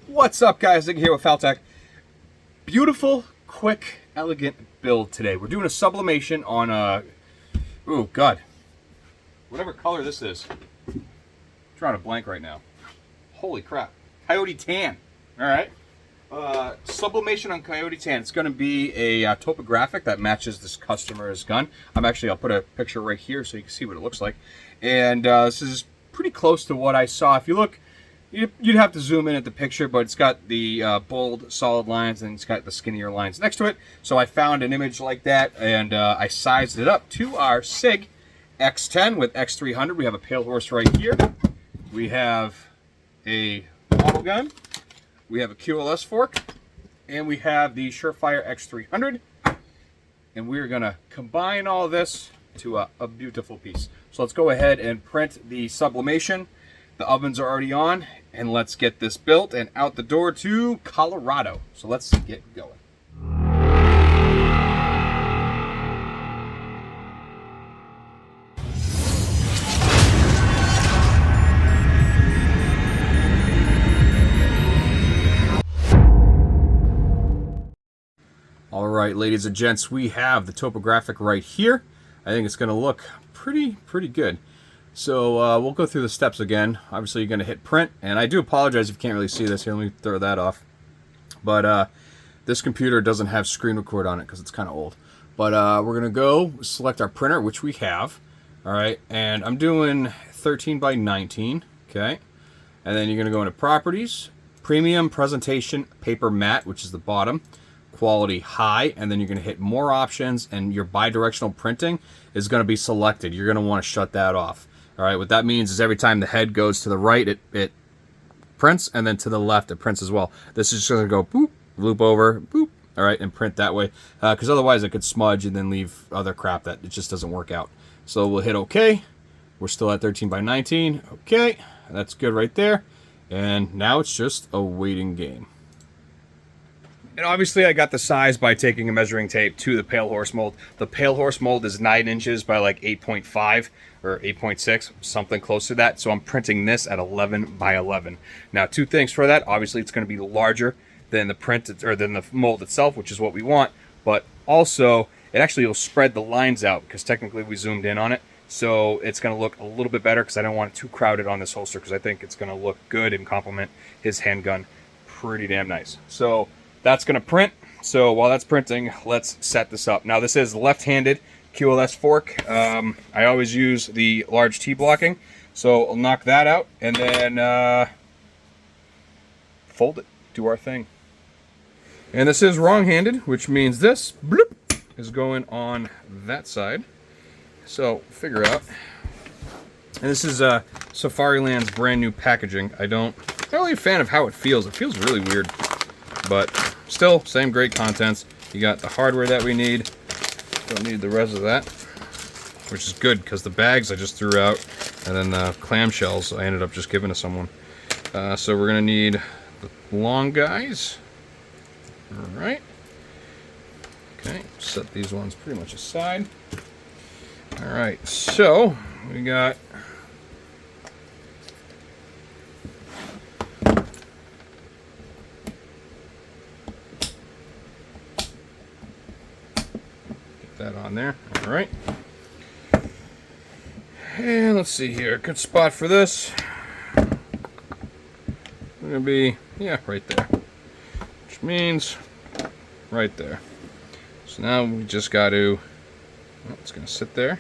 What's up, guys? Sig here with FalTac. Beautiful, quick, elegant build today. We're doing a sublimation on a, oh god, whatever color this is. I'm drawing a blank right now. Holy crap. Coyote tan. All right. Sublimation on Coyote tan. It's going to be a topographic that matches this customer's gun. I'll put a picture right here so you can see what it looks like. And this is pretty close to what I saw. If you look, you'd have to zoom in at the picture, but it's got the bold, solid lines, and it's got the skinnier lines next to it. So I found an image like that, and I sized it up to our Sig X10 with X300. We have a palehorse right here. We have a model gun. We have a QLS fork. And we have the Surefire X300. And we're going to combine all this to a beautiful piece. So let's go ahead and print the sublimation. The ovens are already on, and let's get this built and out the door to Colorado. So let's get going. All right, ladies and gents, we have the topographic right here. I think it's going to look pretty good. So we'll go through the steps again. Obviously, you're going to hit print, and I do apologize if you can't really see this. Here, let me throw that off. But this computer doesn't have screen record on it because it's kind of old. But we're going to go select our printer, which we have. All right, and I'm doing 13 by 19. Okay, and then you're going to go into Properties, Premium Presentation Paper Matte, which is the bottom. Quality high, and then you're going to hit more options, and your bidirectional printing is going to be selected. You're going to want to shut that off. All right, what that means is every time the head goes to the right, it prints, and then to the left, it prints as well. This is just going to go boop, loop over, boop, all right, and print that way, because otherwise it could smudge and then leave other crap that it just doesn't work out. So we'll hit OK. We're still at 13 by 19. Okay, that's good right there. And now it's just a waiting game. And obviously I got the size by taking a measuring tape to the palehorse mold. The palehorse mold is 9 inches by like 8.5 or 8.6, something close to that. So I'm printing this at 11 by 11. Now, two things for that. Obviously it's going to be larger than the print or than the mold itself, which is what we want. But also it actually will spread the lines out because technically we zoomed in on it. So it's going to look a little bit better because I don't want it too crowded on this holster because I think it's going to look good and complement his handgun pretty damn nice. So that's going to print. So while that's printing, let's set this up. Now this is left-handed QLS fork. I always use the large T blocking. So I'll knock that out and then fold it, do our thing. And this is wrong-handed, which means this bloop, is going on that side. So figure out. And this is Safariland's brand new packaging. I'm not really a fan of how it feels. It feels really weird. But still, same great contents. You got the hardware that we need. Don't need the rest of that, which is good because the bags I just threw out, and then the clamshells I ended up just giving to someone. So we're gonna need the long guys. All right. Okay, set these ones pretty much aside. All right, so we got that on there. All right, and let's see here, good spot for this. We're gonna be right there, which means right there. So now we just got to, it's gonna sit there,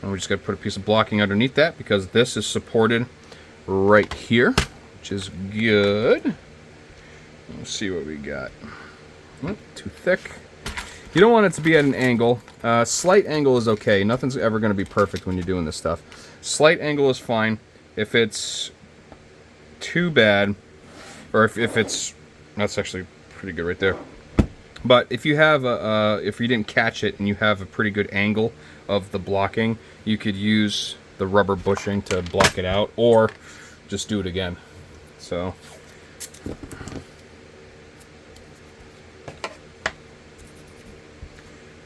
and we just got to put a piece of blocking underneath that because this is supported right here, which is good. Let's see what we got. Too thick. You don't want it to be at an angle. Slight angle is okay. Nothing's ever going to be perfect when you're doing this stuff. Slight angle is fine. If it's too bad, or if it's, that's actually pretty good right there. But if you have if you didn't catch it and you have a pretty good angle of the blocking, you could use the rubber bushing to block it out, or just do it again. So.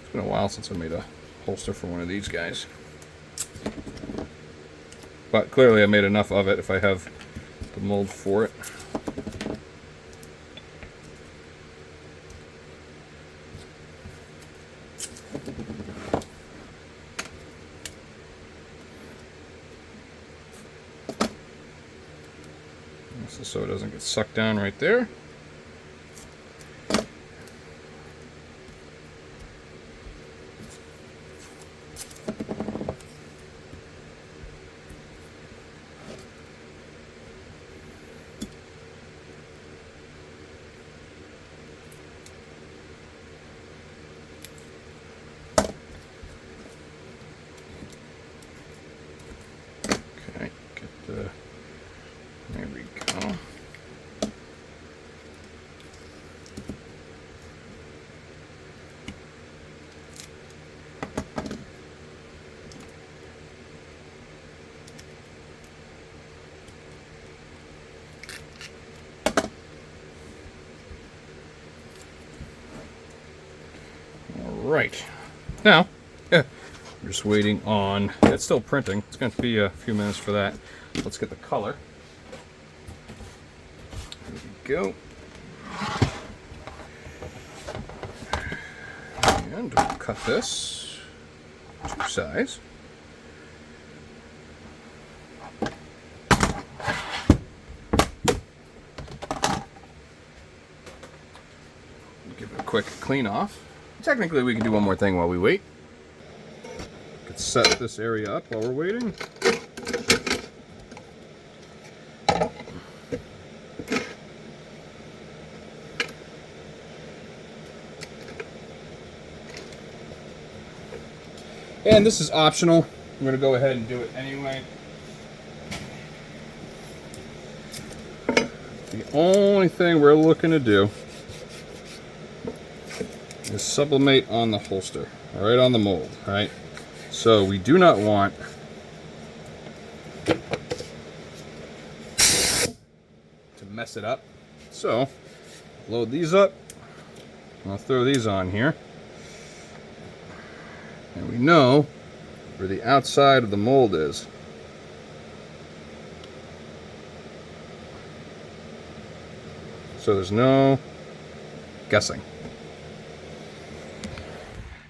It's been a while since I made a holster for one of these guys. But clearly I made enough of it if I have the mold for it. just so it doesn't get sucked down right there. There we go. All right. Now, we're just waiting on, it's still printing. It's going to be a few minutes for that. Let's get the color. There we go. And we'll cut this to size. Give it a quick clean off. Technically, we can do one more thing while we wait. We could set this area up while we're waiting. And this is optional. I'm going to go ahead and do it anyway. The only thing we're looking to do is sublimate on the holster, right on the mold, right? So we do not want to mess it up. So load these up. I'll throw these on here. And we know where the outside of the mold is. So there's no guessing.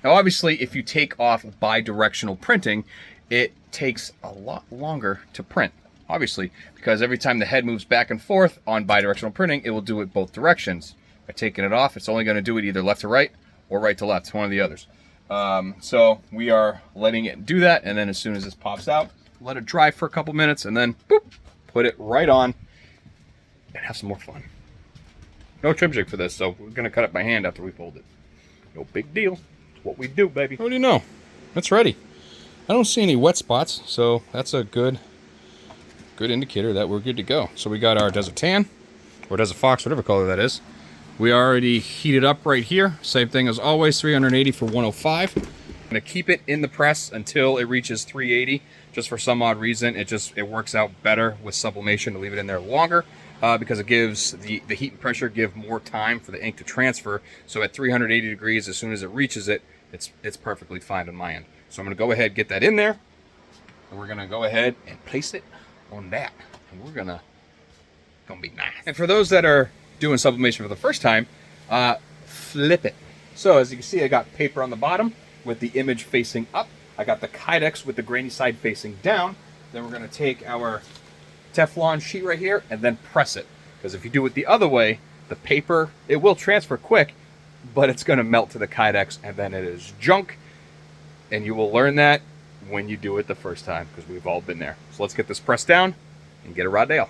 Now obviously if you take off bi-directional printing, it takes a lot longer to print. Obviously, because every time the head moves back and forth on bi-directional printing, it will do it both directions. By taking it off, it's only going to do it either left to right or right to left, one of the others. So we are letting it do that, and then as soon as this pops out, let it dry for a couple minutes, and then boop, put it right on and have some more fun. No trim jig for this, so we're going to cut it by hand after we fold it. No big deal. It's what we do, baby. What do you know? It's ready. I don't see any wet spots, so that's a good indicator that we're good to go. So we got our Desert Tan, or Desert Fox, whatever color that is. We already heated up right here. Same thing as always, 380 for 105. I'm gonna keep it in the press until it reaches 380. Just for some odd reason, it works out better with sublimation to leave it in there longer because it gives the heat and pressure give more time for the ink to transfer. So at 380 degrees, as soon as it reaches it, it's perfectly fine on my end. So I'm gonna go ahead and get that in there, and we're gonna go ahead and place it on that, and we're gonna be nice. And for those that are doing sublimation for the first time, flip it. So as you can see, I got paper on the bottom with the image facing up. I got the KYDEX with the grainy side facing down. Then we're gonna take our Teflon sheet right here and then press it. Because if you do it the other way, the paper, it will transfer quick, but it's gonna melt to the KYDEX and then it is junk. And you will learn that when you do it the first time, because we've all been there. So let's get this pressed down and get a raw dale.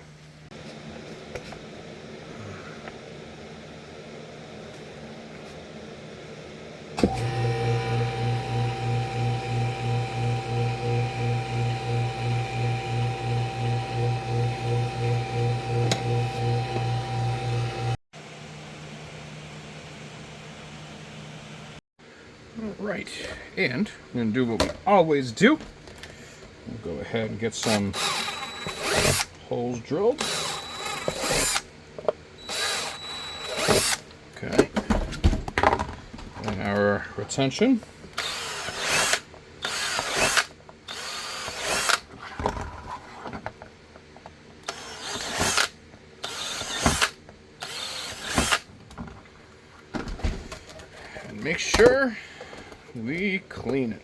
Right, and I'm going to do what we always do. We'll go ahead and get some holes drilled. Okay, and our retention. And make sure we clean it.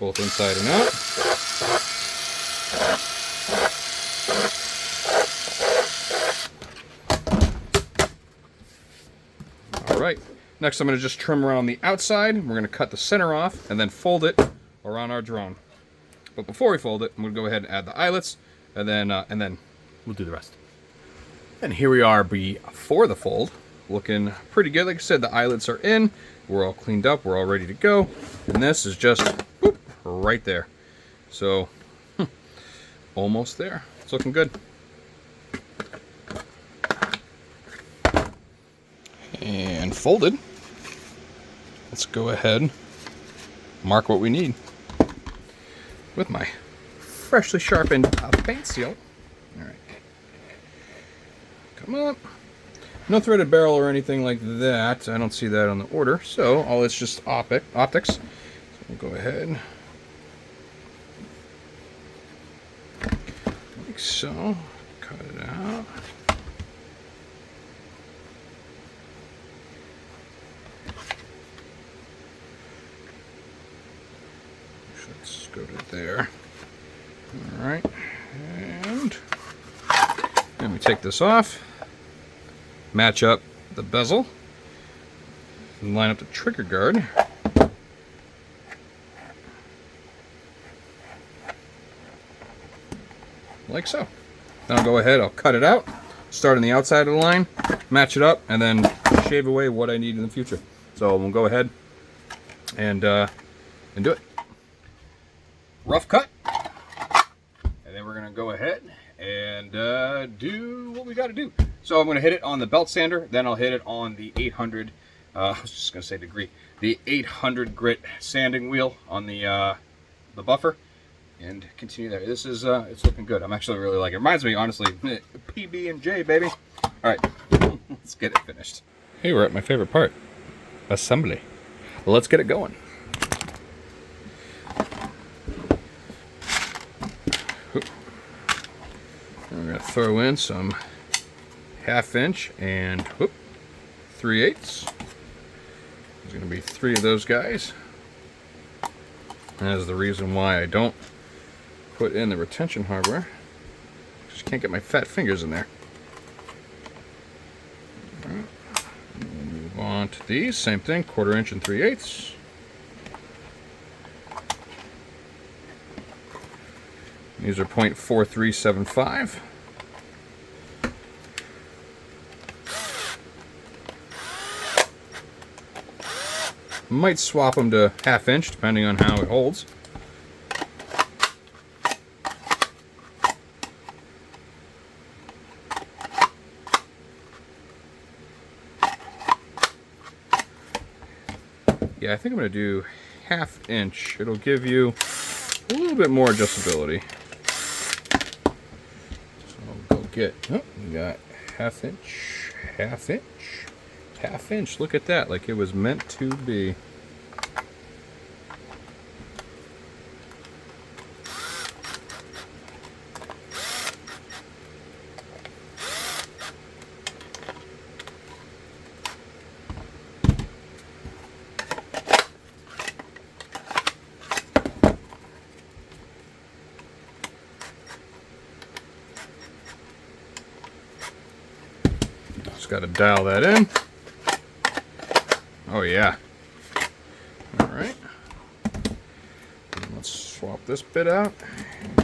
both inside and out. All right, next I'm going to just trim around the outside. We're going to cut the center off and then fold it around our drone. But before we fold it, I'm going to go ahead and add the eyelets, and then we'll do the rest. And here we are before the fold. Looking pretty good. Like I said, the eyelets are in. We're all cleaned up. We're all ready to go. And this is just boop, right there. So, almost there. It's looking good. And folded. Let's go ahead, mark what we need with my freshly sharpened paint seal. All right. Come up. No threaded barrel or anything like that. I don't see that on the order. So all it's just optics. So we'll go ahead. Like so. Cut it out. Let's go to there. All right. And then we take this off. Match up the bezel and line up the trigger guard. Like so. Then I'll go ahead, I'll cut it out, start on the outside of the line, match it up, and then shave away what I need in the future. So we'll go ahead and do it. Rough cut. And then we're going to go ahead and do what we got to do. So I'm going to hit it on the belt sander, then I'll hit it on the 800, I was just going to say degree, the 800 grit sanding wheel on the buffer, and continue there. This is, it's looking good. I'm actually really liking it. Reminds me, honestly, PB&J, baby. All right, let's get it finished. Hey, we're at my favorite part, assembly. Let's get it going. We're going to throw in some 1/2 inch and 3/8. There's going to be 3 of those guys. That is the reason why I don't put in the retention hardware. Just can't get my fat fingers in there. All right. We'll move on to these. Same thing, 1/4 inch and 3/8. These are 0.4375. Might swap them to 1/2 inch depending on how it holds. Yeah, I think I'm going to do 1/2 inch. It'll give you a little bit more adjustability. So I'll go get, we got 1/2 inch, 1/2 inch. 1/2 inch, look at that, like it was meant to be. Just got to dial that in. Oh yeah. Alright. Let's swap this bit out.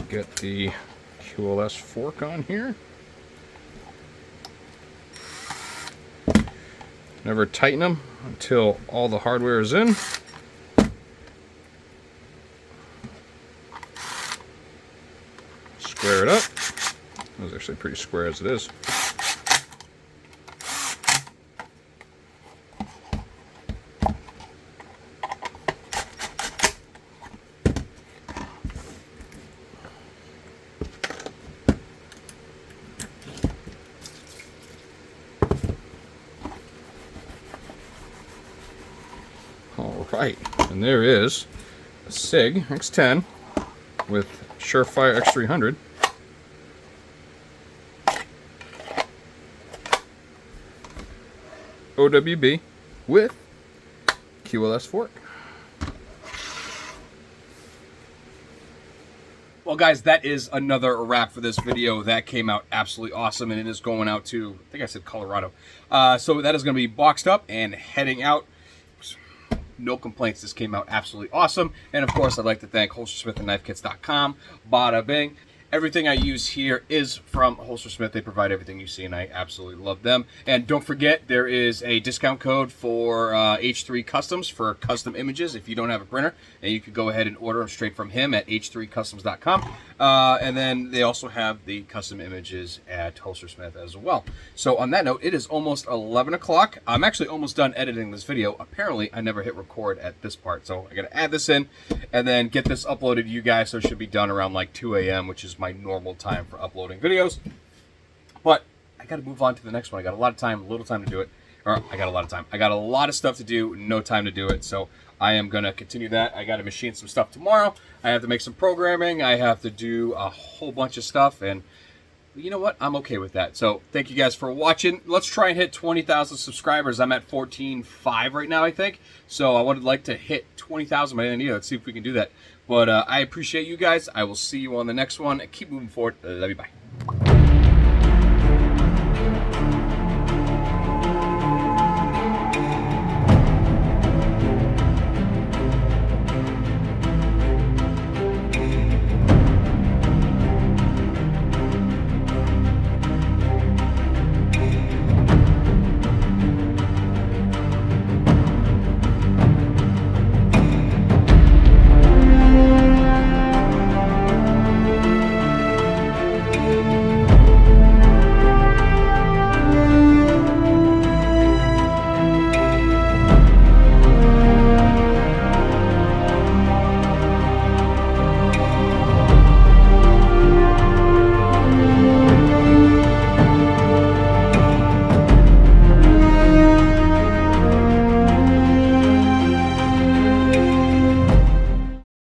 Get the QLS fork on here. Never tighten them until all the hardware is in. Square it up. It was actually pretty square as it is. Right, and there is a Sig X10 with Surefire X300. OWB with QLS fork. Well, guys, that is another wrap for this video. That came out absolutely awesome, and it is going out to, I think I said Colorado. So that is going to be boxed up and heading out. No complaints. This came out absolutely awesome. And, of course, I'd like to thank HolsterSmithAndKnifeKits.com. Bada bing. Everything I use here is from Holster Smith. They provide everything you see, and I absolutely love them. And don't forget, there is a discount code for H3 Customs for custom images if you don't have a printer. And you could go ahead and order them straight from him at h3customs.com. And then they also have the custom images at Holster Smith as well. So on that note, it is almost 11 o'clock. I'm actually almost done editing this video. Apparently, I never hit record at this part. So I got to add this in and then get this uploaded to you guys. So it should be done around like 2 a.m., which is my normal time for uploading videos. But I got to move on to the next one. I got a lot of time, little time to do it. Or I got a lot of time. I got a lot of stuff to do, no time to do it. So I am going to continue that. I got to machine some stuff tomorrow. I have to make some programming. I have to do a whole bunch of stuff. And you know what? I'm okay with that. So thank you guys for watching. Let's try and hit 20,000 subscribers. I'm at 14.5 right now, I think. So I would like to hit 20,000 by the end of the year. Let's see if we can do that. But I appreciate you guys. I will see you on the next one. Keep moving forward. Love you. Bye.